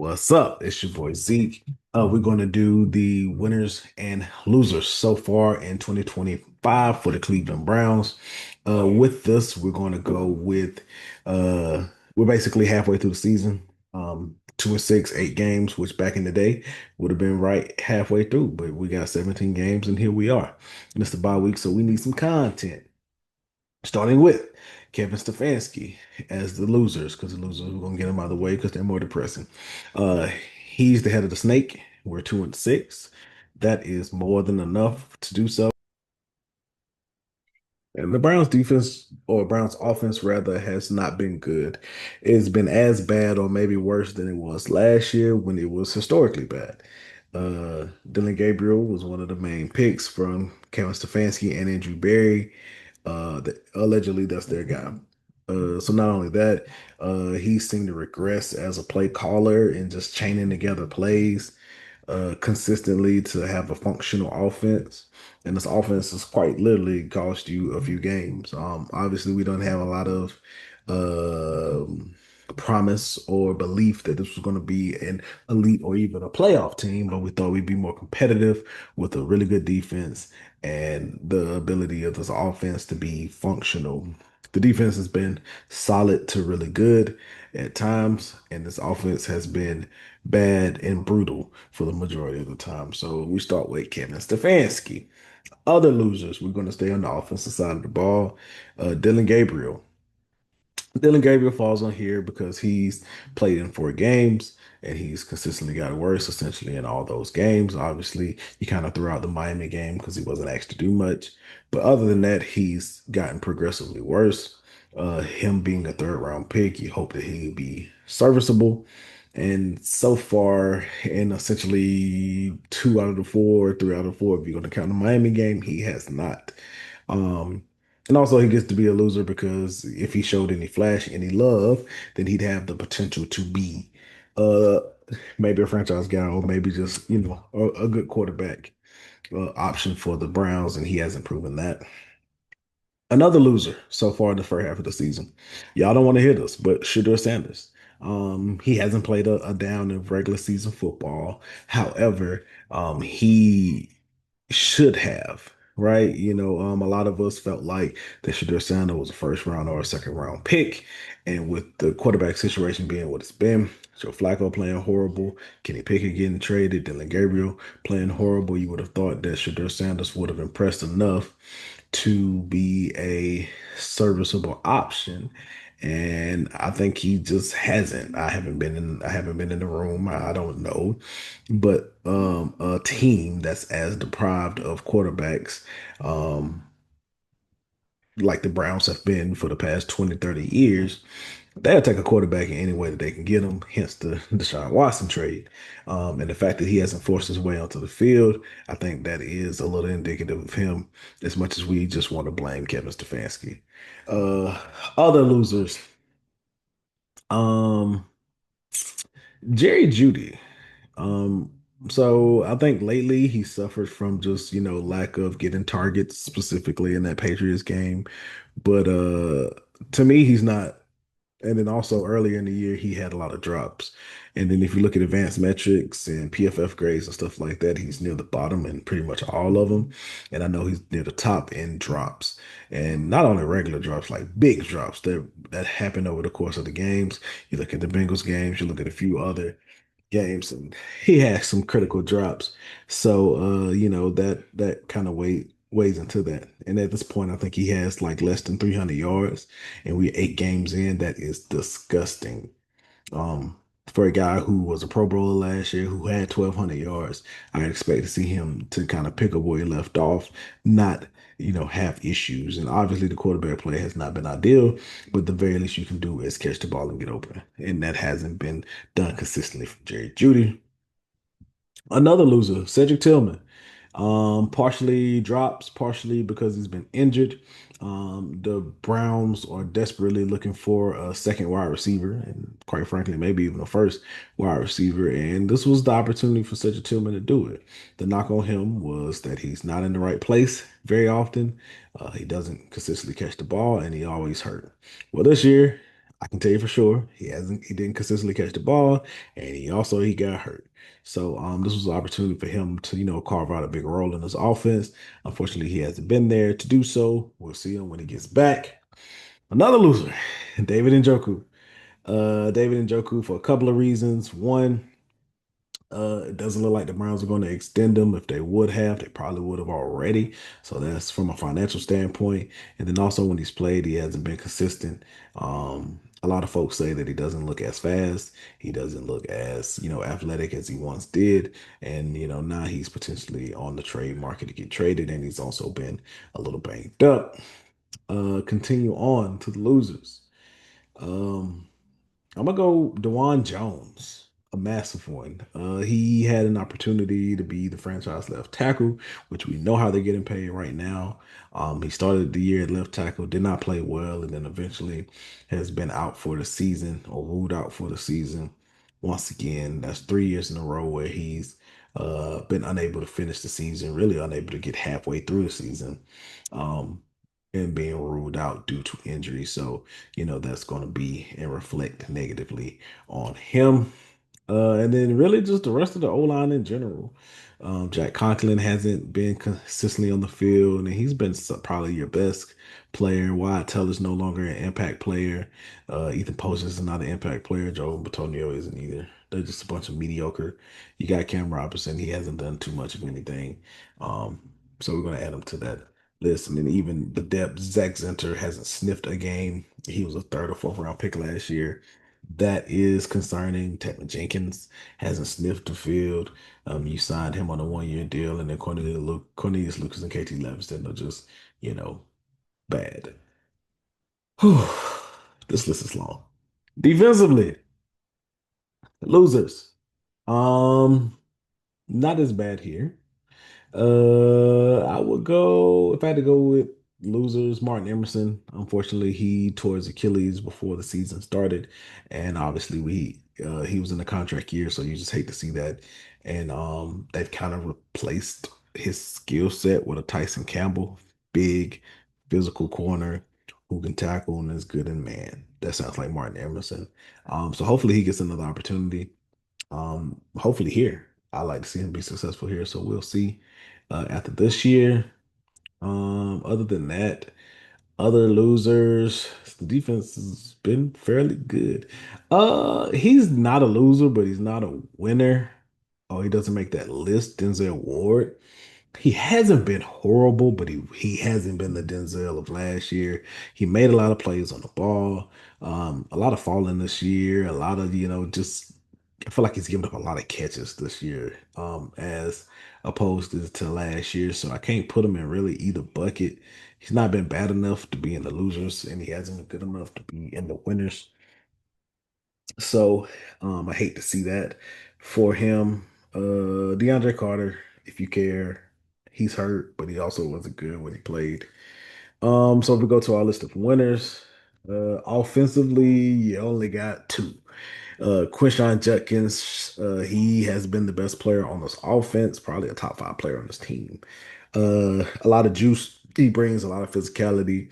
What's up? It's your boy Zeke. We're going to do the winners and losers so far in 2025 for the Cleveland Browns. With this, we're going to go with we're basically halfway through the season. 2-6, 8 games, which back in the day would have been right halfway through, but we got 17 games and here we are. And it's the bye week, so we need some content. Starting with Kevin Stefanski as the losers, because the losers we're gonna get them out of the way because they're more depressing. Uh, he's the head of the snake. We're 2-6. That is more than enough to do so. And the Browns defense or Browns offense rather has not been good. It's been as bad or maybe worse than it was last year when it was historically bad. Dylan Gabriel was one of the main picks from Kevin Stefanski and Andrew Berry. Allegedly that's their guy. So not only that, he seemed to regress as a play caller and just chaining together plays consistently to have a functional offense. And this offense has quite literally cost you a few games. Obviously, we don't have a lot of promise or belief that this was going to be an elite or even a playoff team, but we thought we'd be more competitive with a really good defense and the ability of this offense to be functional. The defense has been solid to really good at times, and this offense has been bad and brutal for the majority of the time. So we start with Kevin Stefanski. Other losers, we're going to stay on the offensive side of the ball. Dylan Gabriel. Dylan Gabriel falls on here because he's played in 4 games and he's consistently got worse essentially in all those games. Obviously, you kind of threw out the Miami game because he wasn't asked to do much. But other than that, he's gotten progressively worse. Him being a third round pick, you hope that he'd be serviceable. And so far, in essentially 2 out of the 4, 3 out of 4, if you're going to count the Miami game, he has not. Um, and also, he gets to be a loser because if he showed any flash, any love, then he'd have the potential to be uh, maybe a franchise guy or maybe just, a good quarterback option for the Browns. And he hasn't proven that. Another loser so far in the first half of the season. Y'all don't want to hear this, but Shedeur Sanders. He hasn't played a down in regular season football. However, he should have, right? A lot of us felt like that Shedeur Sanders was a first round or a second round pick. And with the quarterback situation being what it's been, Joe Flacco playing horrible, Kenny Pickett getting traded, Dylan Gabriel playing horrible, you would have thought that Shedeur Sanders would have impressed enough to be a serviceable option. And I think he just hasn't. I haven't been in the room. I don't know. But a team that's as deprived of quarterbacks, um, like the Browns have been for the past 20, 30 years, they'll take a quarterback in any way that they can get him, hence the Deshaun Watson trade. And the fact that he hasn't forced his way onto the field, I think that is a little indicative of him as much as we just want to blame Kevin Stefanski. Uh, Other losers, um, Jerry Judy. Um, so I think lately he suffered from just, lack of getting targets specifically in that Patriots game. But to me, he's not. And then also earlier in the year, he had a lot of drops. And then if you look at advanced metrics and PFF grades and stuff like that, he's near the bottom in pretty much all of them. And I know he's near the top in drops. And not only regular drops, like big drops that happen over the course of the games. You look at the Bengals games, you look at a few other games, and he has some critical drops. So that kind of weighs into that. And at this point, I think he has like less than 300 yards, and we 8 games in. That is disgusting. For a guy who was a Pro Bowler last year, who had 1,200 yards, I expect to see him to kind of pick up where he left off, not have issues. And obviously, the quarterback play has not been ideal, but the very least you can do is catch the ball and get open, and that hasn't been done consistently from Jerry Judy. Another loser, Cedric Tillman. Partially drops, partially because he's been injured. The Browns are desperately looking for a second wide receiver, and quite frankly, maybe even a first wide receiver. And this was the opportunity for Cedric Tillman to do it. The knock on him was that he's not in the right place very often. He doesn't consistently catch the ball, and he always hurt. Well, this year, I can tell you for sure he didn't consistently catch the ball, and he got hurt. So this was an opportunity for him to, carve out a big role in this offense. Unfortunately, he hasn't been there to do so. We'll see him when he gets back. Another loser, David Njoku. David Njoku for a couple of reasons. One, it doesn't look like the Browns are going to extend him. If they would have, they probably would have already. So that's from a financial standpoint. And then also when he's played, he hasn't been consistent. A lot of folks say that he doesn't look as fast. He doesn't look as, athletic as he once did. And, now he's potentially on the trade market to get traded. And he's also been a little banged up. Continue on to the losers. Um, I'm gonna go Dewan Jones, a massive one. He had an opportunity to be the franchise left tackle, which we know how they're getting paid right now. He started the year at left tackle, did not play well, and then eventually has been out for the season or ruled out for the season. Once again, that's 3 years in a row where he's been unable to finish the season, really unable to get halfway through the season, um, and being ruled out due to injury. So that's going to be and reflect negatively on him. And then really just the rest of the O line in general. Jack Conklin hasn't been consistently on the field, and he's been probably your best player. Wyatt Teller's no longer an impact player. Ethan Post is not an impact player. Joe Batonio isn't either. They're just a bunch of mediocre. You got Cam Robinson. He hasn't done too much of anything. Um, so we're going to add him to that list. And then even the depth, Zach Zenter hasn't sniffed a game. He was a third or fourth round pick last year. That is concerning. Tevin Jenkins hasn't sniffed the field. You signed him on a 1 year deal, and then Cornelius Lucas and KT Levingston are just, you know, bad. Whew. This list is long. Defensively, losers. Um, Not as bad here. I would go if I had to go with losers. Martin Emerson. Unfortunately, he tore his Achilles before the season started, and obviously he was in the contract year, so you just hate to see that. And they've kind of replaced his skill set with a Tyson Campbell, big, physical corner who can tackle and is good in man. That sounds like Martin Emerson. So hopefully he gets another opportunity. Hopefully here. I like to see him be successful here, so we'll see after this year. Other than that, other losers, the defense has been fairly good. He's not a loser, but he's not a winner. Oh, he doesn't make that list. Denzel Ward. He hasn't been horrible, but he hasn't been the Denzel of last year. He made a lot of plays on the ball, a lot of falling this year, a lot of, just I feel like he's given up a lot of catches this year, as opposed to last year. So I can't put him in really either bucket. He's not been bad enough to be in the losers, and he hasn't been good enough to be in the winners. So I hate to see that for him. DeAndre Carter, if you care, he's hurt, but he also wasn't good when he played. So if we go to our list of winners, offensively, you only got two. Quinshawn Judkins, he has been the best player on this offense, probably a top five player on this team. A lot of juice. He brings a lot of physicality.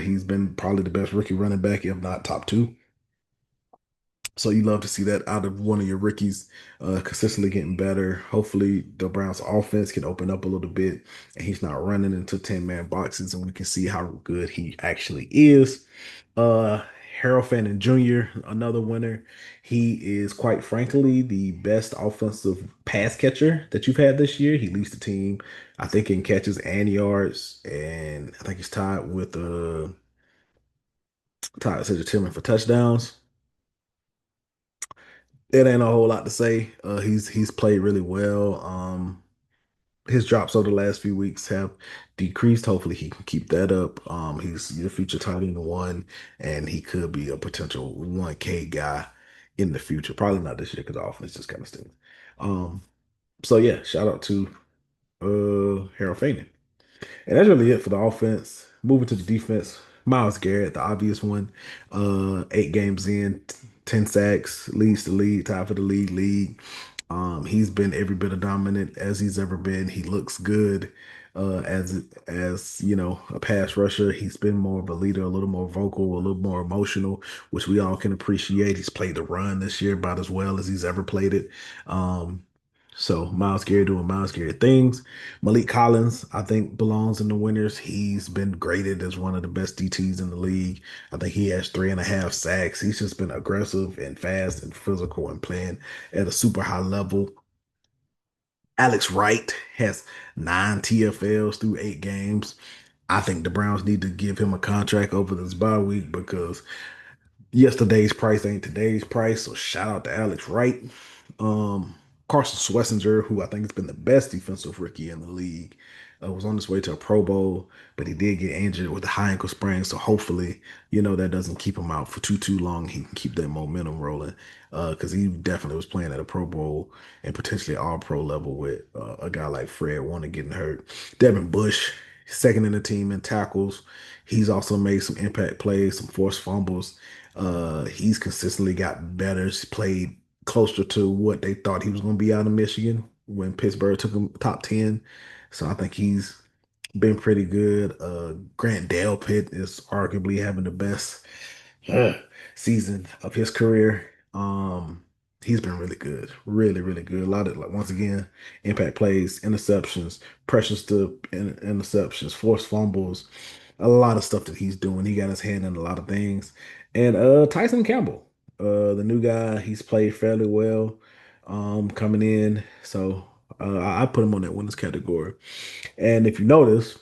He's been probably the best rookie running back, if not top two. So you love to see that out of one of your rookies, consistently getting better. Hopefully, the Browns' offense can open up a little bit, and he's not running into 10-man boxes, and we can see how good he actually is. Uh, Harold Fannin Jr., another winner. He is quite frankly the best offensive pass catcher that you've had this year. He leads the team, I think, in catches and yards, and I think he's tied with Cedric Tillman for touchdowns. It ain't a whole lot to say. He's played really well. His drops over the last few weeks have decreased. Hopefully, he can keep that up. He's your future tight end one, and he could be a potential 1K guy in the future. Probably not this year because the offense just kind of stinks. Um, so yeah, shout out to Harold Fainan. And that's really it for the offense. Moving to the defense, Miles Garrett, the obvious one. 8 games in, 10 sacks, leads the league, tied for the league. He's been every bit of dominant as he's ever been. He looks good. as you know, a pass rusher. He's been more of a leader, a little more vocal, a little more emotional, which we all can appreciate. He's played the run this year about as well as he's ever played it. Um, so Miles Garrett doing Miles Garrett things. Malik Collins, I think, belongs in the winners. He's been graded as one of the best DTs in the league. I think he has 3.5 sacks. He's just been aggressive and fast and physical and playing at a super high level. Alex Wright has 9 TFLs through 8 games. I think the Browns need to give him a contract over this bye week because yesterday's price ain't today's price. So shout out to Alex Wright. Carson Schlesinger, who I think has been the best defensive rookie in the league, was on his way to a Pro Bowl, but he did get injured with a high ankle sprain. So hopefully, that doesn't keep him out for too long. He can keep that momentum rolling because he definitely was playing at a Pro Bowl and potentially all pro level with a guy like Fred Warner getting hurt. Devin Bush, second in the team in tackles. He's also made some impact plays, some forced fumbles. He's consistently got better. He's played closer to what they thought he was going to be out of Michigan when Pittsburgh took him top 10. So I think he's been pretty good. Grant Delpit is arguably having the best uh, season of his career. He's been really good, really, really good. A lot of, like, once again, impact plays, interceptions, pressures to interceptions, forced fumbles, a lot of stuff that he's doing. He got his hand in a lot of things. And Tyson Campbell, the new guy, he's played fairly well coming in. So I put him on that winners category. And if you notice,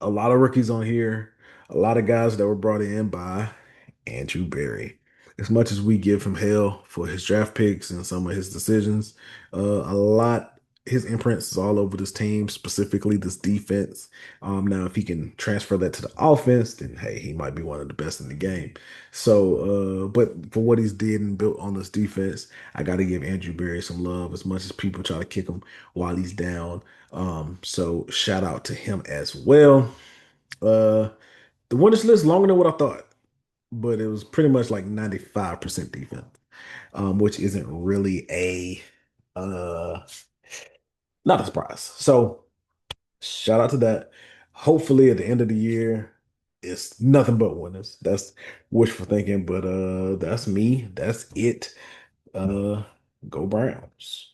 a lot of rookies on here, a lot of guys that were brought in by Andrew Berry. As much as we give him hell for his draft picks and some of his decisions, a lot his imprints is all over this team, specifically this defense. Now, if he can transfer that to the offense, then hey, he might be one of the best in the game. So, but for what he's did and built on this defense, I got to give Andrew Berry some love. As much as people try to kick him while he's down, so shout out to him as well. Uh, the winners list longer than what I thought, but it was pretty much like 95% defense, which isn't really uh not a surprise. So shout out to that. Hopefully at the end of the year, it's nothing but winners. That's wishful thinking, but that's me. That's it. Uh Go Browns.